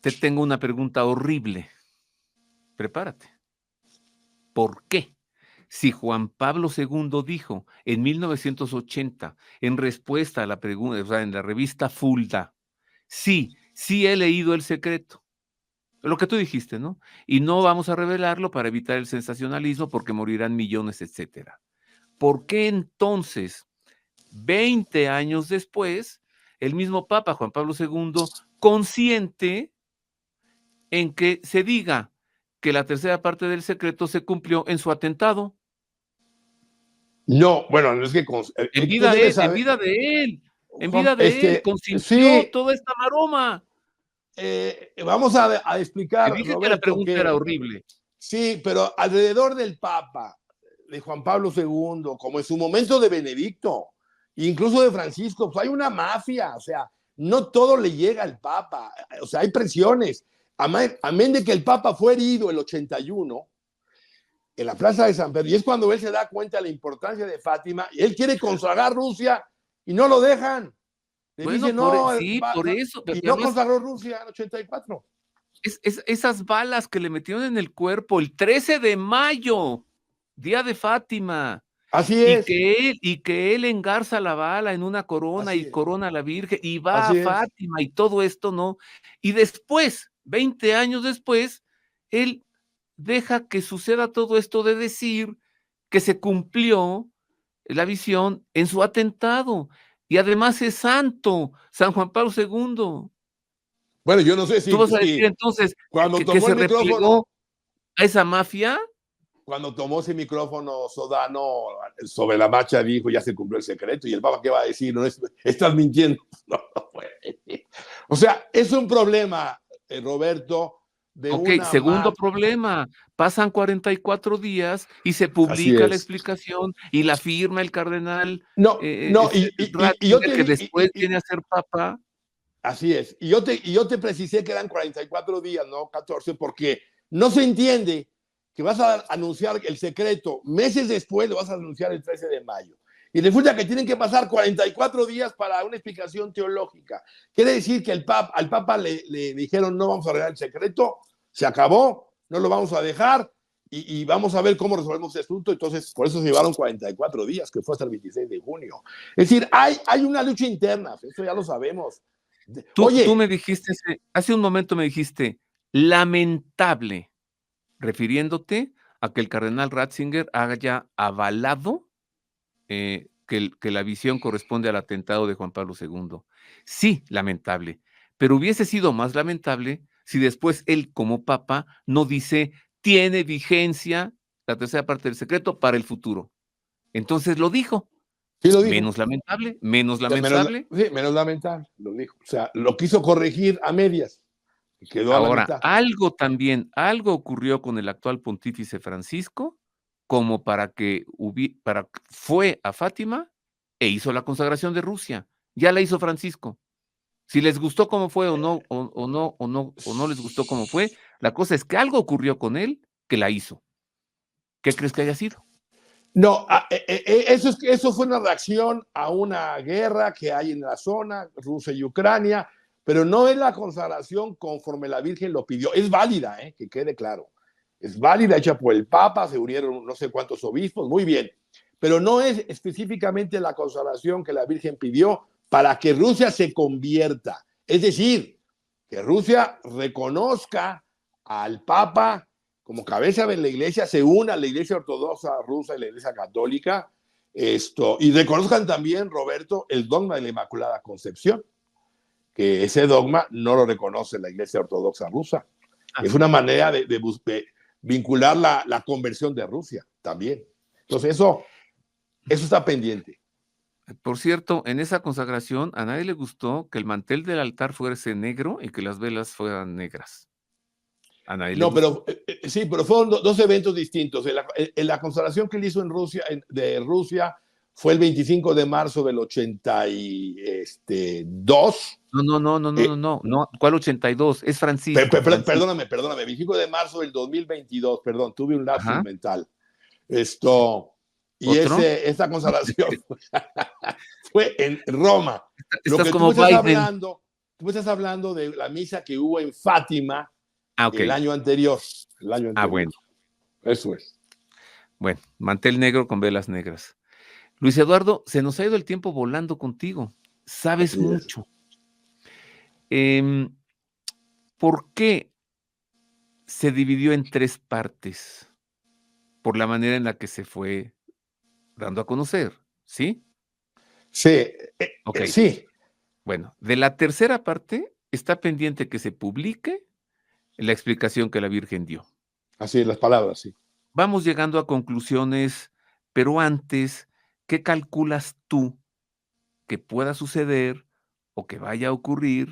Te tengo una pregunta horrible. Prepárate. ¿Por qué? Si Juan Pablo II dijo en 1980, en respuesta a la pregunta, o sea, en la revista Fulda, sí he leído El Secreto, lo que tú dijiste, ¿no? Y no vamos a revelarlo para evitar el sensacionalismo porque morirán millones, etcétera. ¿Por qué entonces, 20 años después, el mismo Papa Juan Pablo II consiente en que se diga que la tercera parte del secreto se cumplió en su atentado? No, bueno, no es que... En vida de él, consintió sí, toda esta maroma. Vamos a explicar, Te dije Roberto, que la pregunta era horrible. Sí, pero alrededor del Papa, de Juan Pablo II, como en su momento de Benedicto, incluso de Francisco, pues hay una mafia, o sea, no todo le llega al Papa, o sea, hay presiones. Amén de que el Papa fue herido el 81 en la plaza de San Pedro, y es cuando él se da cuenta de la importancia de Fátima, y él quiere consagrar Rusia, y no lo dejan. Le Bueno, dicen, no, por eso. y no consagró Rusia en 84. Esas balas que le metieron en el cuerpo el 13 de mayo, día de Fátima. Así es. Y que él engarza la bala en una corona y corona a la Virgen y va a Fátima y todo esto, ¿no? Y después, 20 años después, él deja que suceda todo esto de decir que se cumplió la visión en su atentado. Y además es santo, San Juan Pablo II. Bueno, yo no sé si... ¿Tú vas a decir entonces que se replegó a esa mafia? Cuando tomó ese micrófono Sodano, sobre la marcha dijo, ya se cumplió el secreto. ¿Y el Papa qué va a decir? No, estás mintiendo. No, no puede. O sea, es un problema, Roberto, de segundo problema. Pasan 44 días y se publica la explicación y la firma el cardenal Ratzinger, que después viene a ser Papa. Así es. Y yo te precisé que eran 44 días, no 14, porque no se entiende que vas a anunciar el secreto meses después, lo vas a anunciar el 13 de mayo. Y resulta que tienen que pasar 44 días para una explicación teológica. Quiere decir que al Papa le dijeron, no vamos a revelar el secreto, se acabó, no lo vamos a dejar y vamos a ver cómo resolvemos este asunto. Entonces, por eso se llevaron 44 días, que fue hasta el 26 de junio. Es decir, hay una lucha interna, eso ya lo sabemos. Tú me dijiste, hace un momento me dijiste, lamentable, refiriéndote a que el cardenal Ratzinger haya avalado que la visión corresponde al atentado de Juan Pablo II. Sí, lamentable, pero hubiese sido más lamentable si después él, como Papa, no dice, tiene vigencia la tercera parte del secreto para el futuro. Entonces lo dijo. Sí, lo dijo. Menos lamentable. Menos lamentable, lo dijo. O sea, lo quiso corregir a medias. Quedó ahora, algo ocurrió con el actual pontífice Francisco, como fue a Fátima e hizo la consagración de Rusia. Ya la hizo Francisco. Si les gustó cómo fue o no les gustó cómo fue, la cosa es que algo ocurrió con él que la hizo. ¿Qué crees que haya sido? No, eso fue una reacción a una guerra que hay en la zona, Rusia y Ucrania, pero no es la consagración conforme la Virgen lo pidió. Es válida, que quede claro. Es válida, hecha por el Papa, se unieron no sé cuántos obispos, muy bien. Pero no es específicamente la consagración que la Virgen pidió para que Rusia se convierta. Es decir, que Rusia reconozca al Papa como cabeza de la iglesia, se una a la iglesia ortodoxa rusa y la iglesia católica, y reconozcan también, Roberto, el dogma de la Inmaculada Concepción, que ese dogma no lo reconoce la iglesia ortodoxa rusa. Es una manera de vincular la conversión de Rusia también. Entonces, eso está pendiente. Por cierto, en esa consagración a nadie le gustó que el mantel del altar fuese negro y que las velas fueran negras. A nadie le No, gustó. pero sí, pero fueron dos eventos distintos. En la consagración que él hizo en Rusia, de Rusia, fue el 25 de marzo del 82. No. ¿Cuál 82? Es Francisco. Perdóname, 25 de marzo del 2022, perdón, tuve un lapsus Ajá. mental. Y ¿Otro? esta consagración fue en Roma. Lo Estás que como Biden. tú estás hablando de la misa que hubo en Fátima Ok. el año anterior. Bueno. Eso es. Bueno, mantel negro con velas negras. Luis Eduardo, se nos ha ido el tiempo volando contigo. Sabes Así es. mucho. ¿Por qué se dividió en 3 partes? Por la manera en la que se fue dando a conocer, ¿sí? Sí, Okey. sí, Bueno, de la tercera parte está pendiente que se publique la explicación que la Virgen dio. así las palabras, sí. Vamos llegando a conclusiones, pero antes, ¿qué calculas tú que pueda suceder o que vaya a ocurrir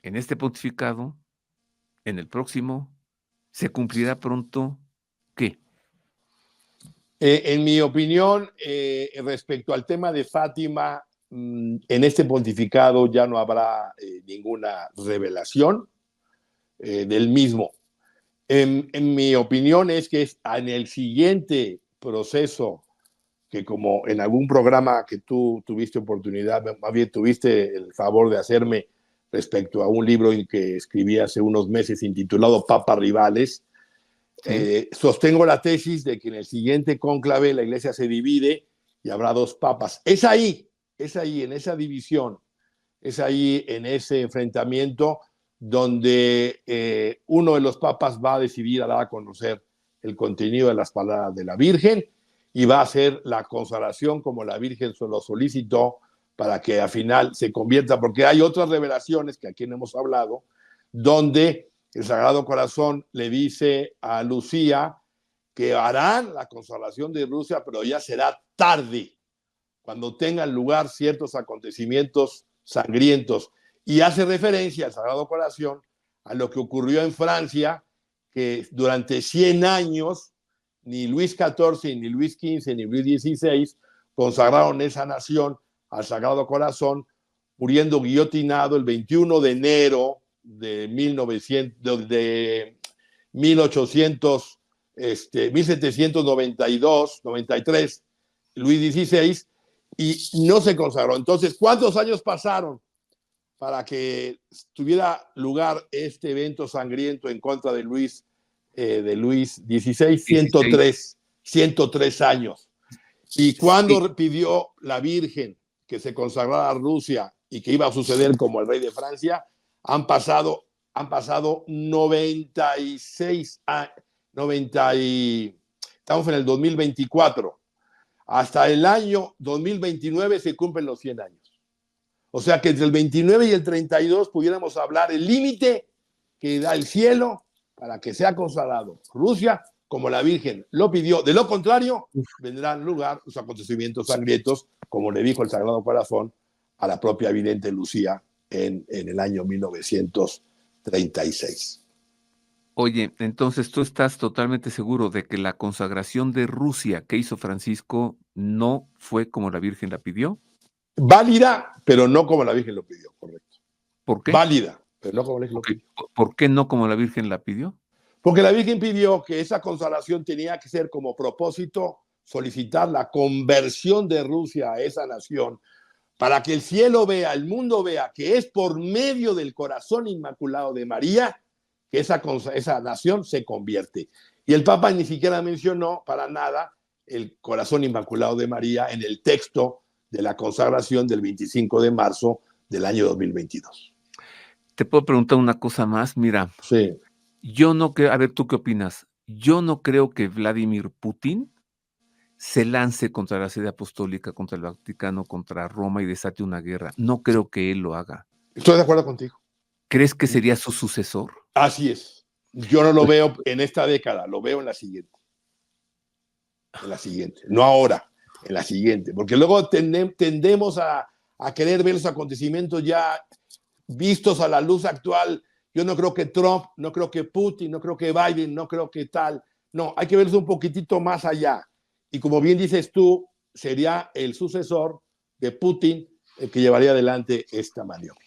en este pontificado, en el próximo? ¿Se cumplirá pronto qué? En mi opinión, respecto al tema de Fátima, en este pontificado ya no habrá ninguna revelación del mismo. En mi opinión es que en el siguiente proceso, que como en algún programa que tú tuviste oportunidad, más bien tuviste el favor de hacerme respecto a un libro que escribí hace unos meses intitulado Papas Rivales, ¿Sí? sostengo la tesis de que en el siguiente cónclave la iglesia se divide y habrá 2 papas. Es ahí, en esa división, es ahí en ese enfrentamiento donde uno de los papas va a decidir a dar a conocer el contenido de las palabras de la Virgen y va a hacer la consagración como la Virgen lo solicitó para que al final se convierta, porque hay otras revelaciones que aquí no hemos hablado, donde el Sagrado Corazón le dice a Lucía que harán la consagración de Rusia, pero ya será tarde, cuando tengan lugar ciertos acontecimientos sangrientos. Y hace referencia al Sagrado Corazón a lo que ocurrió en Francia, que durante 100 años ni Luis XIV, ni Luis XV, ni Luis XVI consagraron esa nación al Sagrado Corazón, muriendo guillotinado el 21 de enero de 1792, 93, Luis XVI, y no se consagró. Entonces, ¿cuántos años pasaron para que tuviera lugar este evento sangriento en contra de Luis XVI? 16. 103 años. Y cuando pidió la Virgen que se consagrara a Rusia y que iba a suceder como el rey de Francia, han pasado 96 años, estamos en el 2024. Hasta el año 2029 se cumplen los 100 años. O sea que entre el 29 y el 32 pudiéramos hablar el límite que da el cielo para que sea consagrado Rusia como la Virgen lo pidió. De lo contrario, vendrán lugar los acontecimientos sangrientos, como le dijo el Sagrado Corazón a la propia vidente Lucía en el año 1936. Oye, entonces, ¿tú estás totalmente seguro de que la consagración de Rusia que hizo Francisco no fue como la Virgen la pidió? Válida, pero no como la Virgen lo pidió, correcto. ¿Por qué? Válida, pero no como la Virgen lo pidió. ¿Por qué no como la Virgen la pidió? Porque la Virgen pidió que esa consagración tenía que ser como propósito solicitar la conversión de Rusia a esa nación, para que el cielo vea, el mundo vea que es por medio del corazón inmaculado de María que esa nación se convierte. Y el Papa ni siquiera mencionó para nada el corazón inmaculado de María en el texto de la consagración del 25 de marzo del año 2022. Te puedo preguntar una cosa más, mira, Sí. yo no creo, a ver, ¿tú qué opinas? Yo no creo que Vladimir Putin se lance contra la sede apostólica, contra el Vaticano, contra Roma y desate una guerra. No creo que él lo haga. Estoy de acuerdo contigo. ¿Crees que sería su sucesor? Así es. Yo no lo veo en esta década, lo veo en la siguiente. En la siguiente. No ahora, en la siguiente. Porque luego tendemos a querer ver los acontecimientos ya vistos a la luz actual. Yo no creo que Trump, no creo que Putin, no creo que Biden, no creo que tal. No, hay que verlos un poquitito más allá. Y como bien dices tú, sería el sucesor de Putin el que llevaría adelante esta maniobra.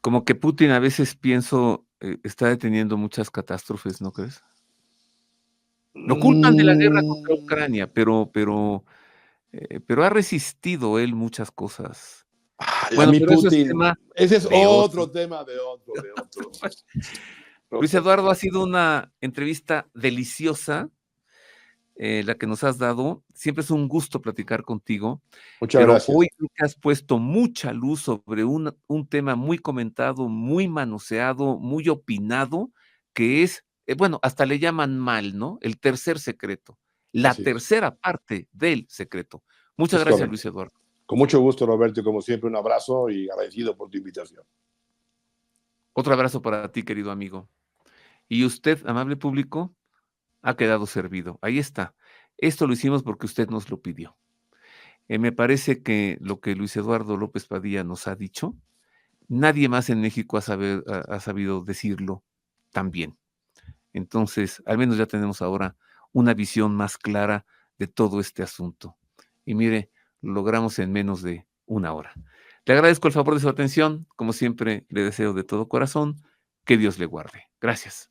Como que Putin a veces pienso, está deteniendo muchas catástrofes, ¿no crees? Lo culpan de la guerra contra Mm, Ucrania, pero ha resistido él muchas cosas. ay, a Bueno, mí pero eso es Putin, tema ese es de otro. otro tema de otro. Luis Eduardo, ha sido una entrevista deliciosa, la que nos has dado. Siempre es un gusto platicar contigo, Muchas pero gracias. hoy creo que has puesto mucha luz sobre un tema muy comentado, muy manoseado, muy opinado, que es, bueno, hasta le llaman mal, ¿no? El tercer secreto, la Así es. tercera parte del secreto. Muchas Es gracias, correcto. Luis Eduardo. Con mucho gusto, Roberto, y como siempre, un abrazo y agradecido por tu invitación. Otro abrazo para ti, querido amigo. Y usted, amable público, ha quedado servido. Ahí está. Esto lo hicimos porque usted nos lo pidió. Me parece que lo que Luis Eduardo López Padilla nos ha dicho, nadie más en México ha sabido decirlo tan bien. Entonces, al menos ya tenemos ahora una visión más clara de todo este asunto. Y mire, lo logramos en menos de una hora. Le agradezco el favor de su atención. Como siempre, le deseo de todo corazón que Dios le guarde. Gracias.